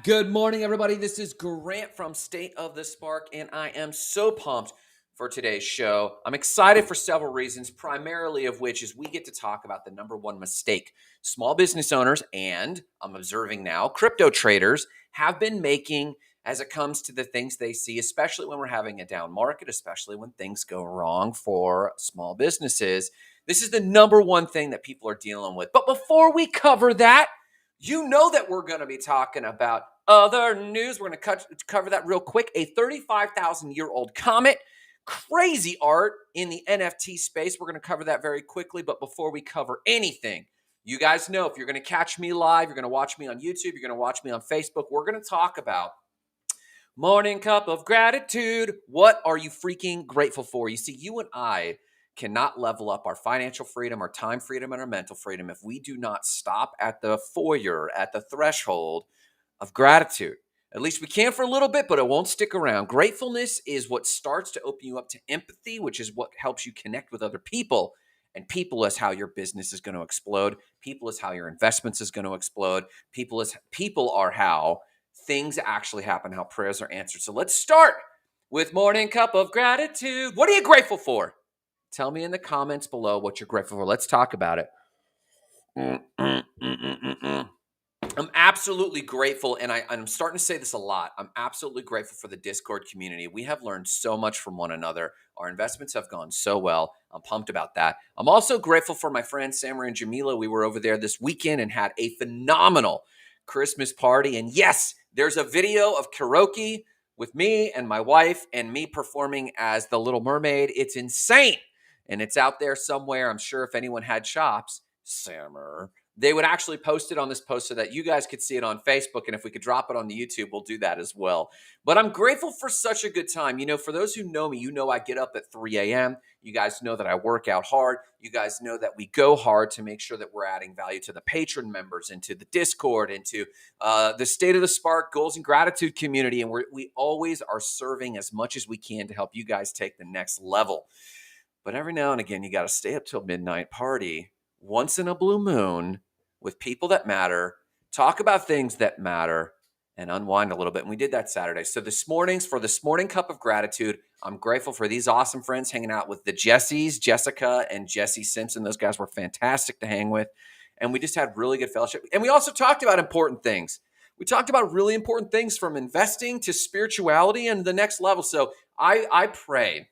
Good morning, everybody. This is Grant from State of the Spark, and I am so pumped for today's show. I'm excited for several reasons, primarily of which is we get to talk about the number one mistake small business owners and I'm observing now crypto traders have been making as it comes to the things they see, especially when we're having a down market, especially when things go wrong for small businesses. This is the number one thing that people are dealing with. But before we cover that, you know that we're going to be talking about other news. We're going to cover that real quick. A 35,000-year-old comet, crazy art in the NFT space. We're going to cover that very quickly. But before we cover anything, you guys know if you're going to catch me live, you're going to watch me on YouTube, you're going to watch me on Facebook, we're going to talk about Morning Cup of Gratitude. What are you freaking grateful for? You see, you and I cannot level up our financial freedom, our time freedom, and our mental freedom if we do not stop at the foyer, at the threshold of gratitude. At least we can for a little bit, but it won't stick around. Gratefulness is what starts to open you up to empathy, which is what helps you connect with other people. And people is how your business is going to explode. People is how your investments is going to explode. People are how things actually happen, how prayers are answered. So let's start with Morning Cup of Gratitude. What are you grateful for? Tell me in the comments below what you're grateful for. Let's talk about it. I'm absolutely grateful, and I'm starting to say this a lot. I'm absolutely grateful for the Discord community. We have learned so much from one another. Our investments have gone so well. I'm pumped about that. I'm also grateful for my friends, Samara and Jamila. We were over there this weekend and had a phenomenal Christmas party. And yes, there's a video of karaoke with me and my wife and me performing as the Little Mermaid. It's insane. And it's out there somewhere. I'm sure if anyone had shops, Samara, they would actually post it on this post so that you guys could see it on Facebook. And if we could drop it on the YouTube, we'll do that as well. But I'm grateful for such a good time. You know, for those who know me, you know I get up at 3 a.m. You guys know that I work out hard. You guys know that we go hard to make sure that we're adding value to the patron members and to the Discord and to the State of the Spark Goals and Gratitude community. And we always are serving as much as we can to help you guys take the next level. But every now and again, you got to stay up till midnight, party once in a blue moon with people that matter, talk about things that matter, and unwind a little bit. And we did that Saturday. So for this morning cup of gratitude, I'm grateful for these awesome friends hanging out with the Jessies, Jessica and Jesse Simpson. Those guys were fantastic to hang with. And we just had really good fellowship. And we also talked about important things. We talked about really important things from investing to spirituality and the next level. So I pray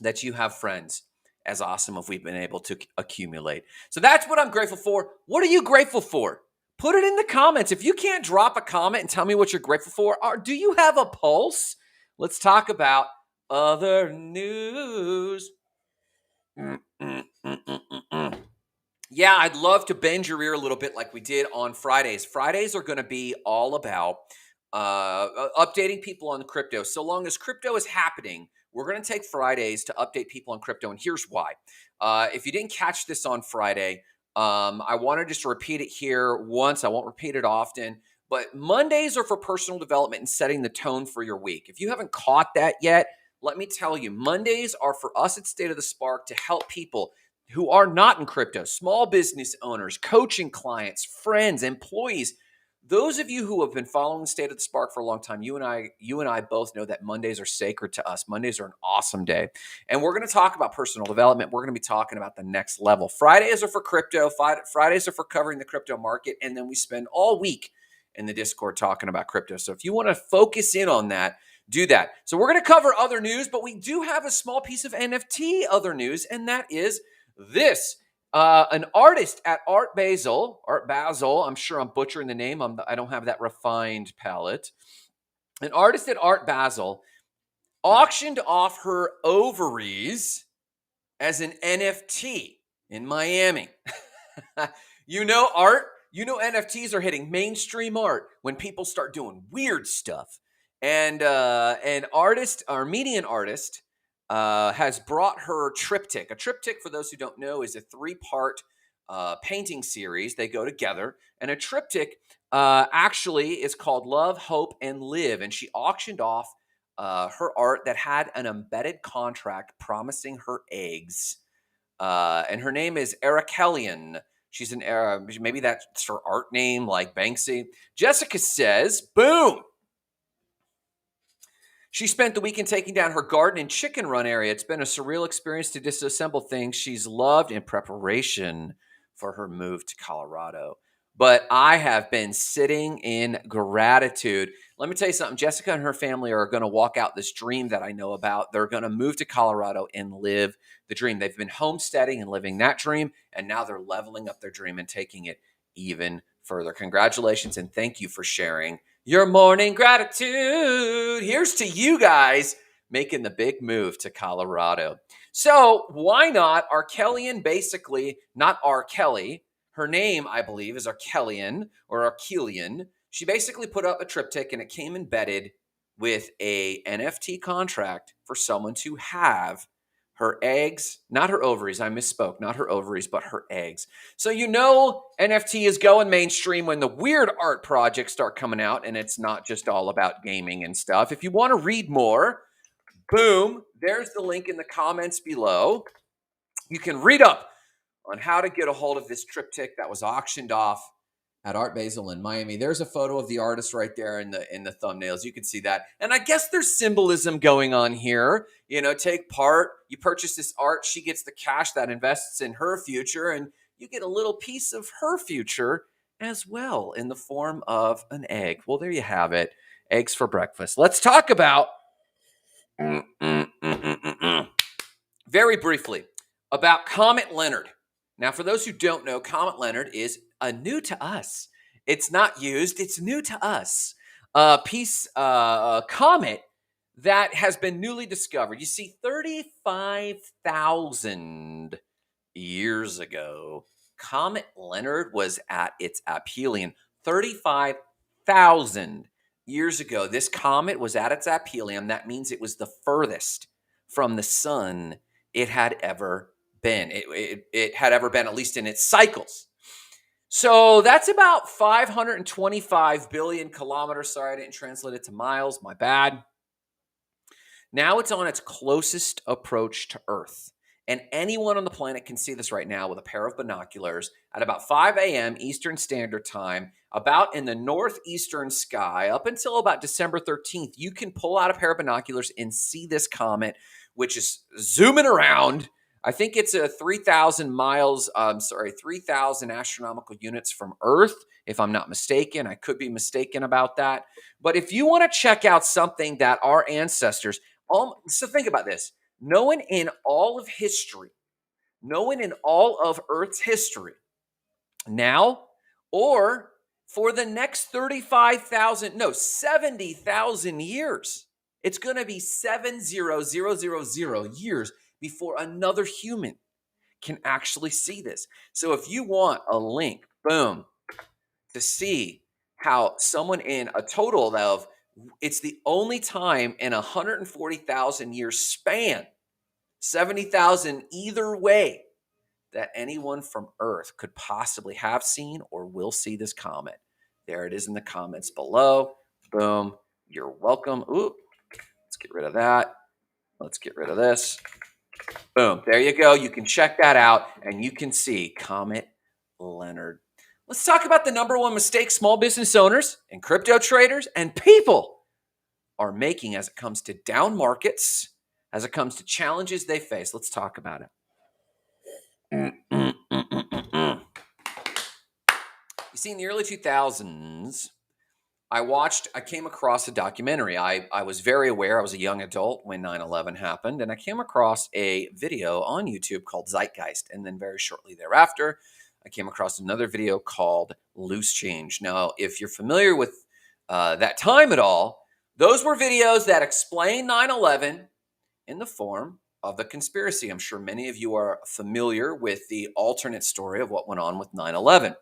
that you have friends as awesome as we've been able to accumulate. So that's what I'm grateful for. What are you grateful for? Put it in the comments. If you can't drop a comment and tell me what you're grateful for, or do you have a pulse? Let's talk about other news. Yeah, I'd love to bend your ear a little bit like we did on Fridays. Fridays are going to be all about updating people on crypto. So long as crypto is happening, we're going to take Fridays to update people on crypto, and here's why. If you didn't catch this on Friday, I want to just repeat it here once. I won't repeat it often, but Mondays are for personal development and setting the tone for your week. If you haven't caught that yet, let me tell you, Mondays are for us at State of the Spark to help people who are not in crypto, small business owners, coaching clients, friends, employees. Those of you who have been following State of the Spark for a long time, you and I both know that Mondays are sacred to us. Mondays are an awesome day. And we're going to talk about personal development. We're going to be talking about the next level. Fridays are for crypto. Fridays are for covering the crypto market. And then we spend all week in the Discord talking about crypto. So if you want to focus in on that, do that. So we're going to cover other news, but we do have a small piece of NFT other news, and that is this. An artist at Art Basel, I'm sure I'm butchering the name. I don't have that refined palate. An artist at Art Basel auctioned off her ovaries as an NFT in Miami. You know art. You know NFTs are hitting mainstream art when people start doing weird stuff. And an artist, Armenian artist, has brought her triptych. A triptych, for those who don't know, is a 3-part painting series. They go together. And a triptych actually is called Love, Hope, and Live. And she auctioned off her art that had an embedded contract promising her eggs. And her name is Erakelian. She's an maybe that's her art name, like Banksy. Jessica says, boom. She spent the weekend taking down her garden and chicken run area. It's been a surreal experience to disassemble things she's loved in preparation for her move to Colorado. But I have been sitting in gratitude. Let me tell you something. Jessica and her family are going to walk out this dream that I know about. They're going to move to Colorado and live the dream. They've been homesteading and living that dream, and now they're leveling up their dream and taking it even further. Congratulations, and thank you for sharing your morning gratitude. Here's to you guys making the big move to Colorado. So why not Arkelian, basically, not R. Kelly. Her name, I believe, is Arkelian or Arkelian. She basically put up a triptych and it came embedded with a NFT contract for someone to have her eggs, not her ovaries. I misspoke, not her ovaries, but her eggs. So NFT is going mainstream when the weird art projects start coming out and it's not just all about gaming and stuff. If you want to read more, boom, there's the link in the comments below. You can read up on how to get a hold of this triptych that was auctioned off at Art Basel in Miami. There's a photo of the artist right there in the thumbnails. You can see that. And I guess there's symbolism going on here. Take part. You purchase this art. She gets the cash that invests in her future, and you get a little piece of her future as well in the form of an egg. Well, there you have it. Eggs for breakfast. Let's talk about very briefly about Comet Leonard. Now, for those who don't know, Comet Leonard is new to us. It's not used. It's new to us. Comet that has been newly discovered. You see, 35,000 years ago, Comet Leonard was at its aphelion. 35,000 years ago, this comet was at its aphelion. That means it was the furthest from the sun it had ever been. It had ever been, at least in its cycles. So that's about 525 billion kilometers. Sorry, I didn't translate it to miles. My bad. Now it's on its closest approach to Earth. And anyone on the planet can see this right now with a pair of binoculars at about 5 a.m. Eastern Standard Time, about in the northeastern sky, up until about December 13th. You can pull out a pair of binoculars and see this comet, which is zooming around. I think it's a 3,000 astronomical units from Earth, if I'm not mistaken. I could be mistaken about that. But if you want to check out something that our ancestors, so think about this. No one in all of Earth's history, now or for the next 70,000 years, it's going to be 70,000 years before another human can actually see this. So if you want a link, boom, to see how someone in a total of, it's the only time in 140,000 year span, 70,000 either way, that anyone from Earth could possibly have seen or will see this comet. There it is in the comments below. Boom. You're welcome. Ooh, let's get rid of that. Let's get rid of this. Boom. There you go. You can check that out and you can see Comet Leonard. Let's talk about the number one mistake small business owners and crypto traders and people are making as it comes to down markets, as it comes to challenges they face. Let's talk about it. You see, in the early 2000s, I came across a documentary. I was very aware. I was a young adult when 9/11 happened, and I came across a video on YouTube called Zeitgeist. And then very shortly thereafter, I came across another video called Loose Change. Now, if you're familiar with that time at all, those were videos that explain 9/11 in the form of a conspiracy. I'm sure many of you are familiar with the alternate story of what went on with 9/11.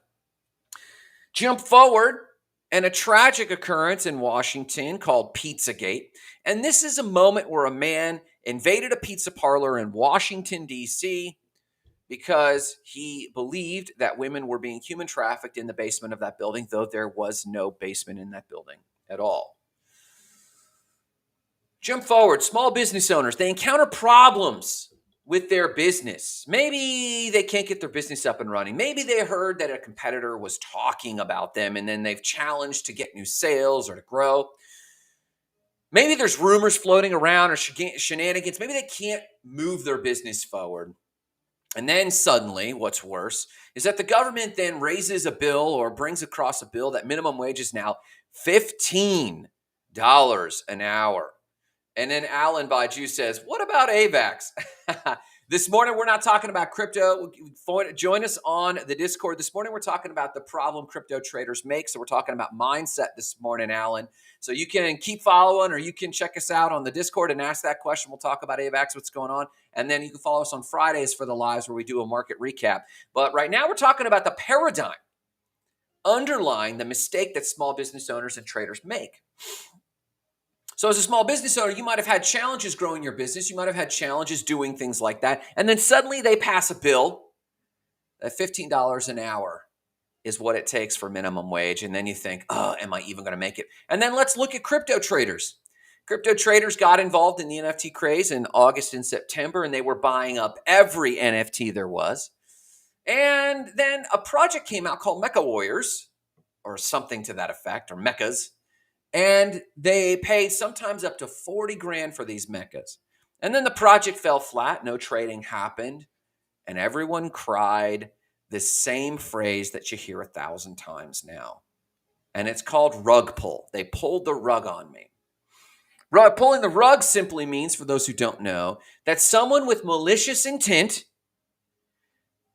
Jump forward, and a tragic occurrence in Washington called Pizzagate. And this is a moment where a man invaded a pizza parlor in Washington, D.C., because he believed that women were being human trafficked in the basement of that building, though there was no basement in that building at all. Jump forward, small business owners, they encounter problems with their business. Maybe they can't get their business up and running. Maybe they heard that a competitor was talking about them and then they've challenged to get new sales or to grow. Maybe there's rumors floating around or shenanigans. Maybe they can't move their business forward. And then suddenly, what's worse is that the government then raises a bill or brings across a bill that minimum wage is now $15 an hour. And then Alan Baju says, what about AVAX? This morning, we're not talking about crypto. Join us on the Discord. This morning, we're talking about the problem crypto traders make. So we're talking about mindset this morning, Alan. So you can keep following or you can check us out on the Discord and ask that question. We'll talk about AVAX, what's going on. And then you can follow us on Fridays for the lives where we do a market recap. But right now, we're talking about the paradigm underlying the mistake that small business owners and traders make. So as a small business owner, you might have had challenges growing your business. You might have had challenges doing things like that. And then suddenly they pass a bill that $15 an hour is what it takes for minimum wage. And then you think, oh, am I even going to make it? And then let's look at crypto traders. Crypto traders got involved in the NFT craze in August and September, and they were buying up every NFT there was. And then a project came out called Mecha Warriors or something to that effect, or Mechas. And they paid sometimes up to 40 grand for these mechas. And then the project fell flat. No trading happened. And everyone cried the same phrase that you hear 1,000 times now. And it's called rug pull. They pulled the rug on me. Pulling the rug simply means, for those who don't know, that someone with malicious intent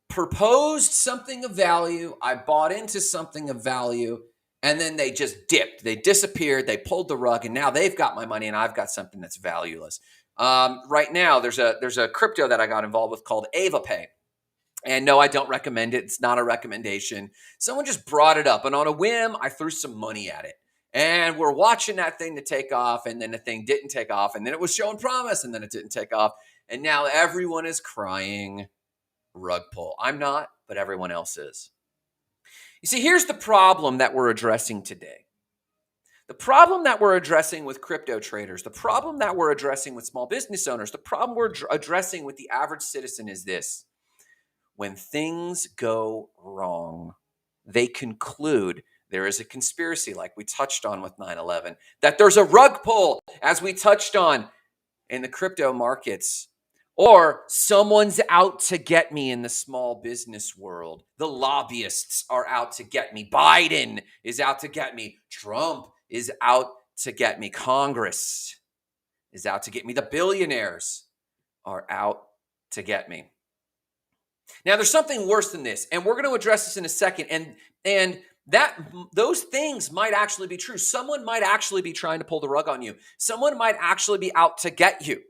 proposed something of value. I bought into something of value. And then they just dipped. They disappeared. They pulled the rug, and now they've got my money, and I've got something that's valueless. Right now, there's a crypto that I got involved with called AvaPay. And no, I don't recommend it. It's not a recommendation. Someone just brought it up, and on a whim, I threw some money at it. And we're watching that thing to take off, and then the thing didn't take off, and then it was showing promise, and then it didn't take off. And now everyone is crying rug pull. I'm not, but everyone else is. You see, here's the problem that we're addressing today. The problem that we're addressing with crypto traders, the problem that we're addressing with small business owners, the problem we're addressing with the average citizen is this. When things go wrong, they conclude there is a conspiracy, like we touched on with 9/11, that there's a rug pull, as we touched on in the crypto markets. Or someone's out to get me in the small business world. The lobbyists are out to get me. Biden is out to get me. Trump is out to get me. Congress is out to get me. The billionaires are out to get me. Now, there's something worse than this, and we're going to address this in a second. And that those things might actually be true. Someone might actually be trying to pull the rug on you. Someone might actually be out to get you.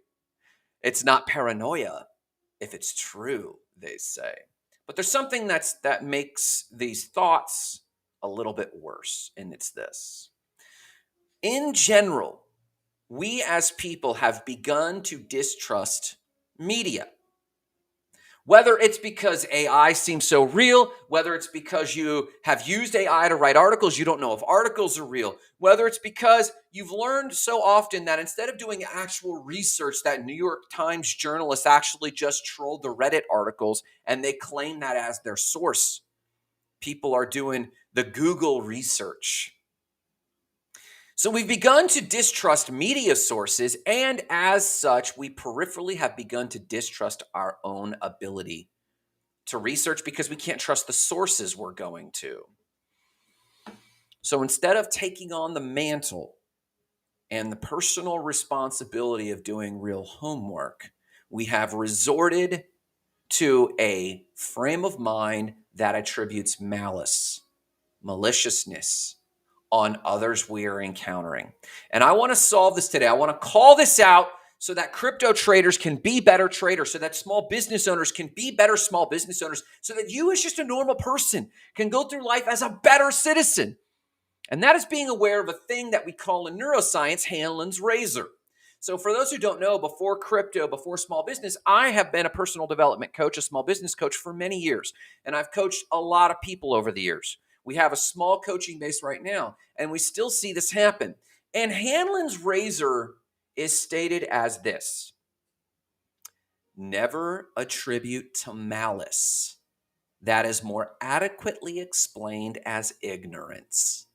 It's not paranoia if it's true, they say. But there's something that makes these thoughts a little bit worse, and it's this. In general, we as people have begun to distrust media. Whether it's because AI seems so real, whether it's because you have used AI to write articles, you don't know if articles are real, whether it's because you've learned so often that instead of doing actual research, that New York Times journalists actually just trolled the Reddit articles and they claim that as their source. People are doing the Google research. So we've begun to distrust media sources, and as such, we peripherally have begun to distrust our own ability to research because we can't trust the sources we're going to. So instead of taking on the mantle and the personal responsibility of doing real homework, we have resorted to a frame of mind that attributes malice, maliciousness, on others we are encountering. And I want to solve this today. I want to call this out so that crypto traders can be better traders, so that small business owners can be better small business owners, so that you as just a normal person can go through life as a better citizen. And that is being aware of a thing that we call in neuroscience Hanlon's razor. So for those who don't know, before crypto, before small business, I have been a personal development coach, a small business coach for many years. And I've coached a lot of people over the years. We have a small coaching base right now, and we still see this happen. And Hanlon's razor is stated as this. Never attribute to malice that is more adequately explained as ignorance.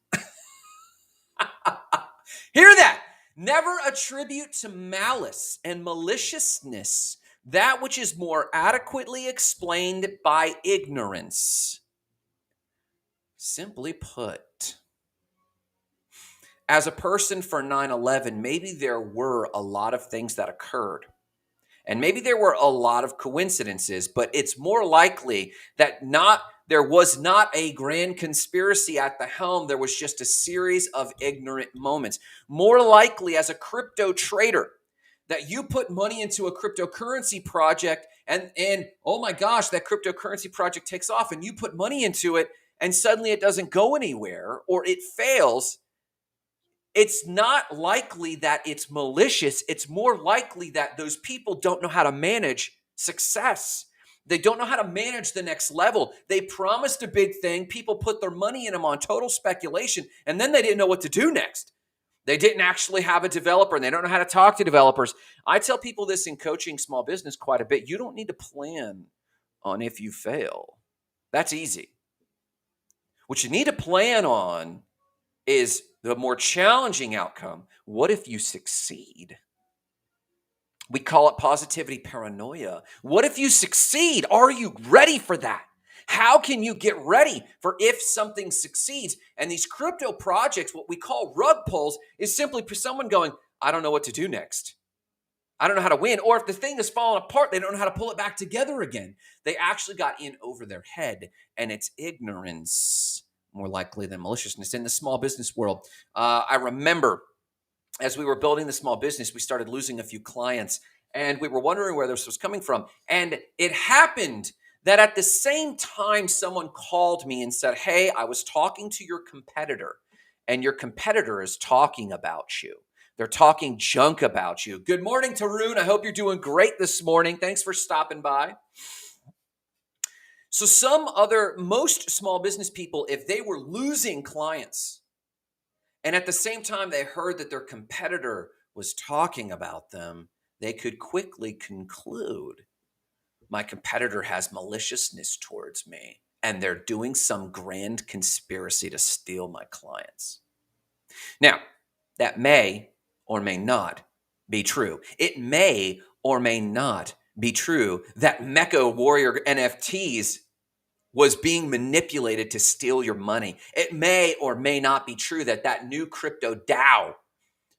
Hear that? Never attribute to malice and maliciousness that which is more adequately explained by ignorance. Simply put, as a person for 9/11, maybe there were a lot of things that occurred. And maybe there were a lot of coincidences, but it's more likely that there was not a grand conspiracy at the helm. There was just a series of ignorant moments. More likely, as a crypto trader, that you put money into a cryptocurrency project and oh my gosh, that cryptocurrency project takes off and you put money into it and suddenly it doesn't go anywhere or it fails. It's not likely that it's malicious. It's more likely that those people don't know how to manage success. They don't know how to manage the next level. They promised a big thing. People put their money in them on total speculation, and then they didn't know what to do next. They didn't actually have a developer, and they don't know how to talk to developers. I tell people this in coaching small business quite a bit. You don't need to plan on if you fail. That's easy. What you need to plan on is the more challenging outcome. What if you succeed? We call it positivity paranoia. What if you succeed? Are you ready for that? How can you get ready for if something succeeds? And these crypto projects, what we call rug pulls, is simply for someone going, I don't know what to do next. I don't know how to win. Or if the thing is falling apart, they don't know how to pull it back together again. They actually got in over their head, and it's ignorance more likely than maliciousness. In the small business world, I remember as we were building the small business, we started losing a few clients and we were wondering where this was coming from. And it happened that at the same time, someone called me and said, hey, I was talking to your competitor and your competitor is talking about you. They're talking junk about you. Good morning, Tarun. I hope you're doing great this morning. Thanks for stopping by. So most small business people, if they were losing clients and at the same time they heard that their competitor was talking about them, they could quickly conclude, my competitor has maliciousness towards me and they're doing some grand conspiracy to steal my clients. Now, that may or may not be true. It may or may not be true that Mecha Warrior NFTs was being manipulated to steal your money. It may or may not be true that that new crypto DAO,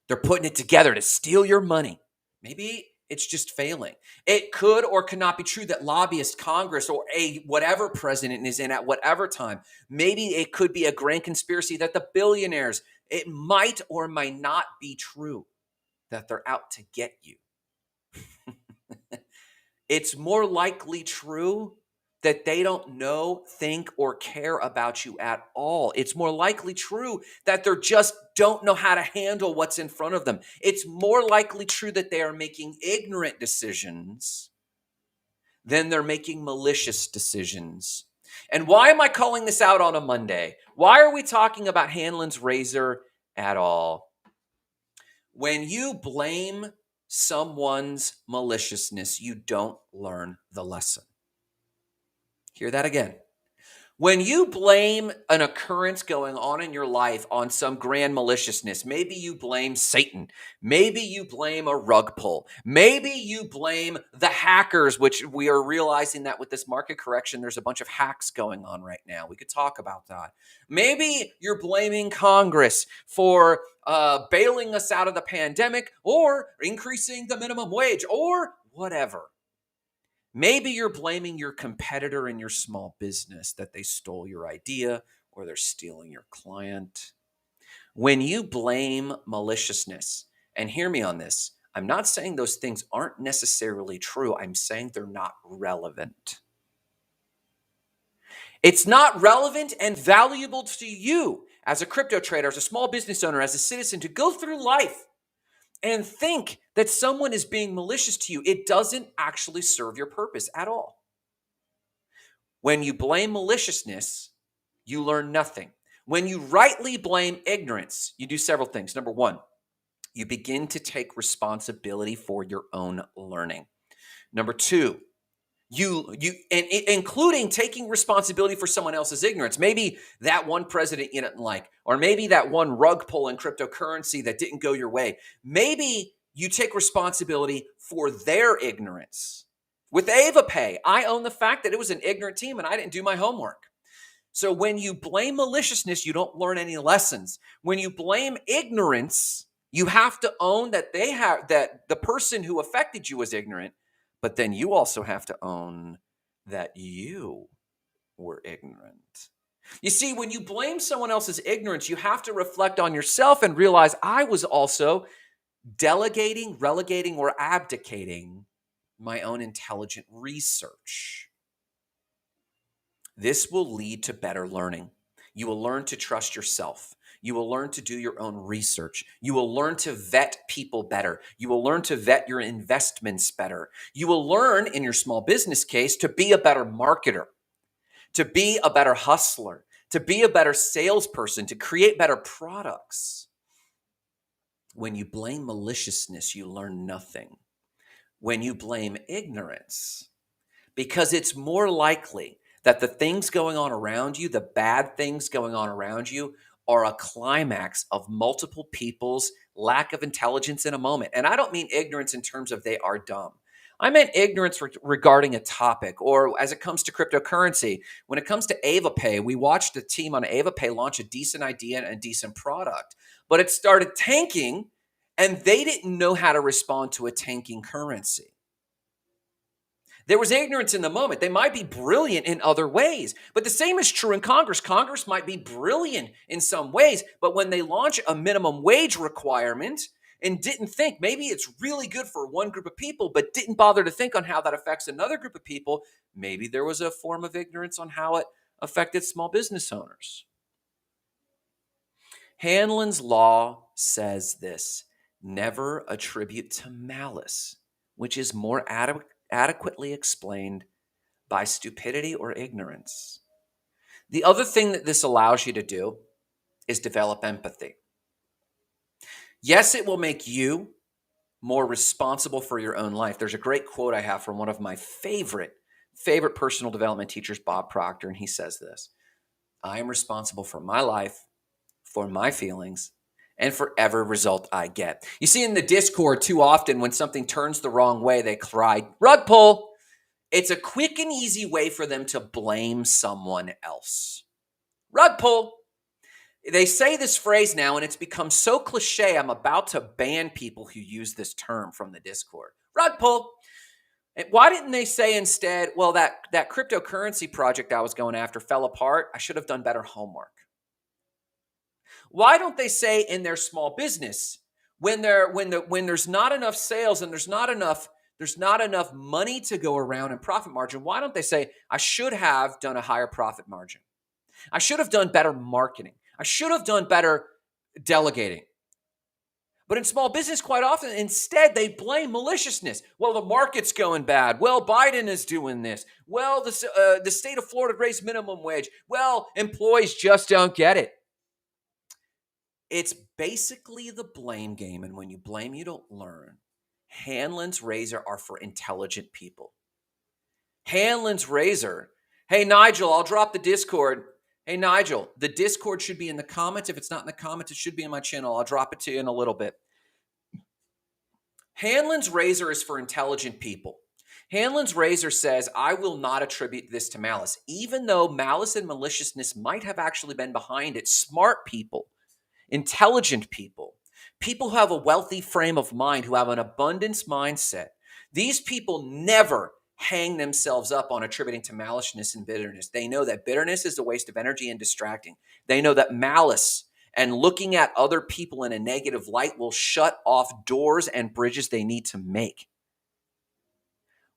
they're putting it together to steal your money. Maybe it's just failing. It could or could not be true that lobbyist Congress or whatever president is in at whatever time, maybe it could be a grand conspiracy that the billionaires, it might or might not be true that they're out to get you. It's more likely true that they don't know, think, or care about you at all. It's more likely true that they just don't know how to handle what's in front of them. It's more likely true that they are making ignorant decisions than they're making malicious decisions. And why am I calling this out on a Monday? Why are we talking about Hanlon's razor at all? When you blame someone's maliciousness, you don't learn the lesson. Hear that again. When you blame an occurrence going on in your life on some grand maliciousness, maybe you blame Satan, maybe you blame a rug pull, maybe you blame the hackers, which we are realizing that with this market correction, there's a bunch of hacks going on right now. We could talk about that. Maybe you're blaming Congress for bailing us out of the pandemic or increasing the minimum wage or whatever. Maybe you're blaming your competitor in your small business that they stole your idea or they're stealing your client. When you blame maliciousness, and hear me on this, I'm not saying those things aren't necessarily true. I'm saying they're not relevant. It's not relevant and valuable to you as a crypto trader, as a small business owner, as a citizen to go through life and think that someone is being malicious to you. It doesn't actually serve your purpose at all. When you blame maliciousness, you learn nothing. When you rightly blame ignorance, you do several things. Number one, you begin to take responsibility for your own learning. Number two, including taking responsibility for someone else's ignorance. Maybe that one president you didn't like, or maybe that one rug pull in cryptocurrency that didn't go your way. Maybe you take responsibility for their ignorance. With AvaPay, I own the fact that it was an ignorant team and I didn't do my homework. So when you blame maliciousness, you don't learn any lessons. When you blame ignorance, you have to own that that the person who affected you was ignorant, but then you also have to own that you were ignorant. You see, when you blame someone else's ignorance, you have to reflect on yourself and realize I was also delegating, relegating, or abdicating my own intelligent research. This will lead to better learning. You will learn to trust yourself. You will learn to do your own research. You will learn to vet people better. You will learn to vet your investments better. You will learn, in your small business case, to be a better marketer, to be a better hustler, to be a better salesperson, to create better products. When you blame maliciousness, you learn nothing. When you blame ignorance, because it's more likely that the things going on around you, the bad things going on around you, are a climax of multiple people's lack of intelligence in a moment. And I don't mean ignorance in terms of they are dumb. I meant ignorance regarding a topic, or as it comes to cryptocurrency. When it comes to AvaPay, we watched a team on AvaPay launch a decent idea and a decent product, but it started tanking and they didn't know how to respond to a tanking currency. There was ignorance in the moment. They might be brilliant in other ways, but the same is true in Congress. Congress might be brilliant in some ways, but when they launch a minimum wage requirement and didn't think maybe it's really good for one group of people, but didn't bother to think on how that affects another group of people, maybe there was a form of ignorance on how it affected small business owners. Hanlon's law says this: never attribute to malice, which is more adequately explained by stupidity or ignorance. The other thing that this allows you to do is develop empathy. Yes, it will make you more responsible for your own life. There's a great quote I have from one of my favorite personal development teachers, Bob Proctor, and he says this: I am responsible for my life, for my feelings, and for every result I get. You see in the Discord too often when something turns the wrong way, they cry, rug pull. It's a quick and easy way for them to blame someone else. Rug pull. They say this phrase now, and it's become so cliche, I'm about to ban people who use this term from the Discord. Rug pull. And why didn't they say instead, well, that cryptocurrency project I was going after fell apart. I should have done better homework. Why don't they say in their small business, when there's not enough sales and there's not enough money to go around in profit margin, why don't they say, I should have done a higher profit margin? I should have done better marketing. I should have done better delegating. But in small business, quite often, instead, they blame maliciousness. Well, the market's going bad. Well, Biden is doing this. Well, the state of Florida raised minimum wage. Well, employees just don't get it. It's basically the blame game, and when you blame, you don't learn. Hanlon's razor are for intelligent people. Hanlon's razor. Hey, Nigel, I'll drop the Discord. Hey, Nigel, the Discord should be in the comments. If it's not in the comments, it should be in my channel. I'll drop it to you in a little bit. Hanlon's razor is for intelligent people. Hanlon's razor says, I will not attribute this to malice. Even though malice and maliciousness might have actually been behind it, smart people, intelligent people, people who have a wealthy frame of mind, who have an abundance mindset, these people never hang themselves up on attributing to maliciousness and bitterness. They know that bitterness is a waste of energy and distracting. They know that malice and looking at other people in a negative light will shut off doors and bridges they need to make.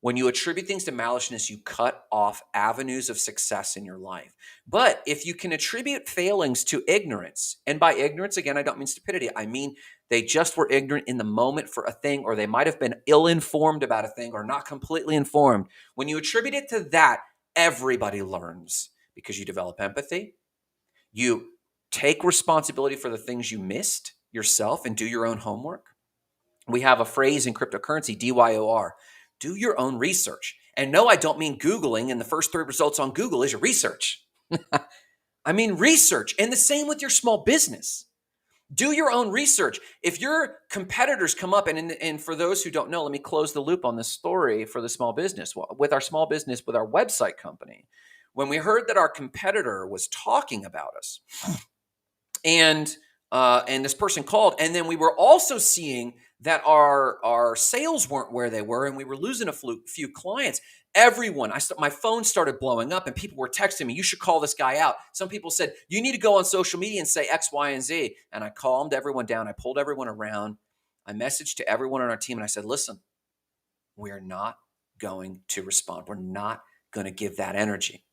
When you attribute things to maliciousness, you cut off avenues of success in your life. But if you can attribute failings to ignorance, and by ignorance, again, I don't mean stupidity. I mean they just were ignorant in the moment for a thing, or they might have been ill-informed about a thing, or not completely informed. When you attribute it to that, everybody learns because you develop empathy. You take responsibility for the things you missed yourself and do your own homework. We have a phrase in cryptocurrency, DYOR. Do your own research. And no, I don't mean Googling and the first 3 results on Google is your research. I mean research. And the same with your small business. Do your own research. If your competitors come up, and for those who don't know, let me close the loop on this story for the small business. With our small business, with our website company, when we heard that our competitor was talking about us, and this person called, and then we were also seeing that our sales weren't where they were, and we were losing a few clients. Everyone, my phone started blowing up, and people were texting me, "You should call this guy out." Some people said, "You need to go on social media and say X, Y, and Z." And I calmed everyone down. I pulled everyone around. I messaged to everyone on our team, and I said, "Listen, we are not going to respond. We're not going to give that energy,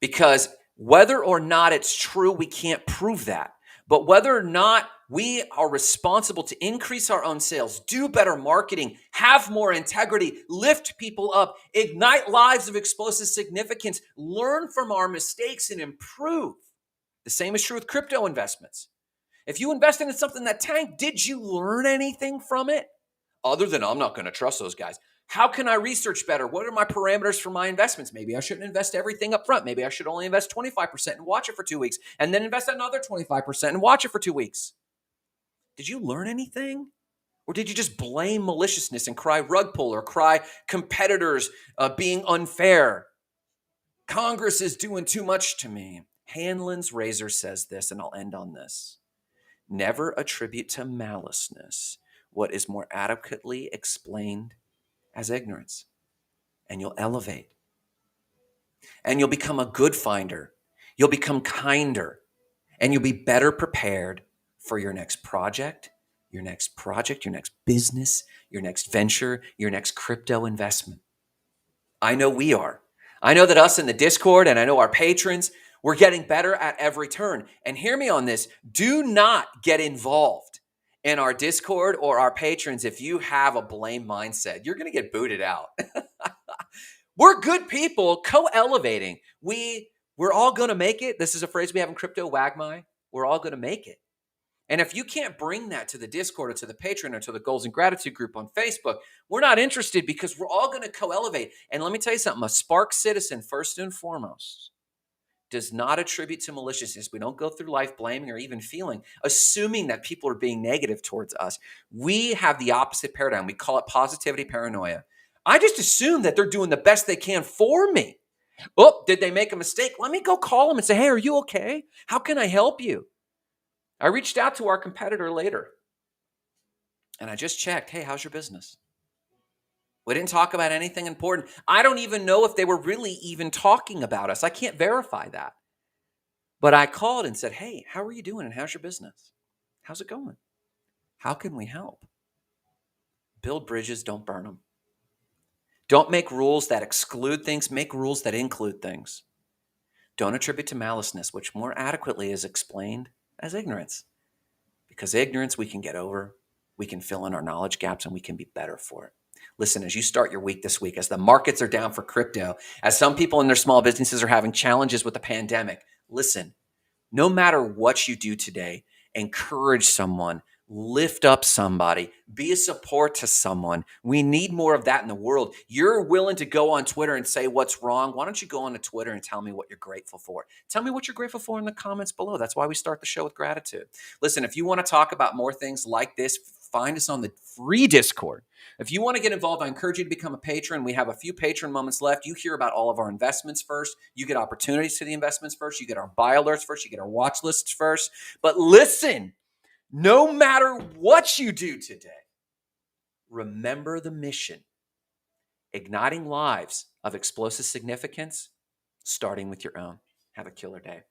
because whether or not it's true, we can't prove that. But whether or not we are responsible to increase our own sales, do better marketing, have more integrity, lift people up, ignite lives of explosive significance, learn from our mistakes and improve." The same is true with crypto investments. If you invested in something that tanked, did you learn anything from it? Other than, I'm not going to trust those guys. How can I research better? What are my parameters for my investments? Maybe I shouldn't invest everything up front. Maybe I should only invest 25% and watch it for 2 weeks, and then invest another 25% and watch it for 2 weeks. Did you learn anything? Or did you just blame maliciousness and cry rug pull, or cry competitors being unfair? Congress is doing too much to me. Hanlon's razor says this, and I'll end on this. Never attribute to maliceness what is more adequately explained as ignorance, and you'll elevate, and you'll become a good finder. You'll become kinder, and you'll be better prepared for your next project, your next business, your next venture, your next crypto investment. I know we are. I know that us in the Discord, and I know our patrons, we're getting better at every turn. And hear me on this. Do not get involved in our Discord or our patrons if you have a blame mindset. You're going to get booted out. We're good people co-elevating. We're all going to make it. This is a phrase we have in crypto, Wagmai. We're all going to make it. And if you can't bring that to the Discord or to the Patreon or to the Goals and Gratitude group on Facebook, we're not interested, because we're all going to co-elevate. And let me tell you something, a Spark citizen, first and foremost, does not attribute to maliciousness. We don't go through life blaming or even feeling, assuming that people are being negative towards us. We have the opposite paradigm. We call it positivity paranoia. I just assume that they're doing the best they can for me. Oh, did they make a mistake? Let me go call them and say, "Hey, are you okay? How can I help you?" I reached out to our competitor later, and I just checked, "Hey, how's your business?" We didn't talk about anything important. I don't even know if they were really even talking about us. I can't verify that. But I called and said, "Hey, how are you doing, and how's your business? How's it going? How can we help?" Build bridges, don't burn them. Don't make rules that exclude things. Make rules that include things. Don't attribute to maliceness, which more adequately is explained as ignorance. Because ignorance we can get over, we can fill in our knowledge gaps, and we can be better for it. Listen, as you start your week this week, as the markets are down for crypto, as some people in their small businesses are having challenges with the pandemic, listen, no matter what you do today, encourage someone, lift up somebody, be a support to someone. We need more of that in the world. You're willing to go on Twitter and say what's wrong. Why don't you go on to Twitter and tell me what you're grateful for? Tell me what you're grateful for in the comments below. That's why we start the show with gratitude. Listen, if you want to talk about more things like this, find us on the free Discord. If you want to get involved, I encourage you to become a patron. We have a few patron moments left. You hear about all of our investments first. You get opportunities to the investments first. You get our buy alerts first. You get our watch lists first. But listen, no matter what you do today, remember the mission: igniting lives of explosive significance, starting with your own. Have a killer day.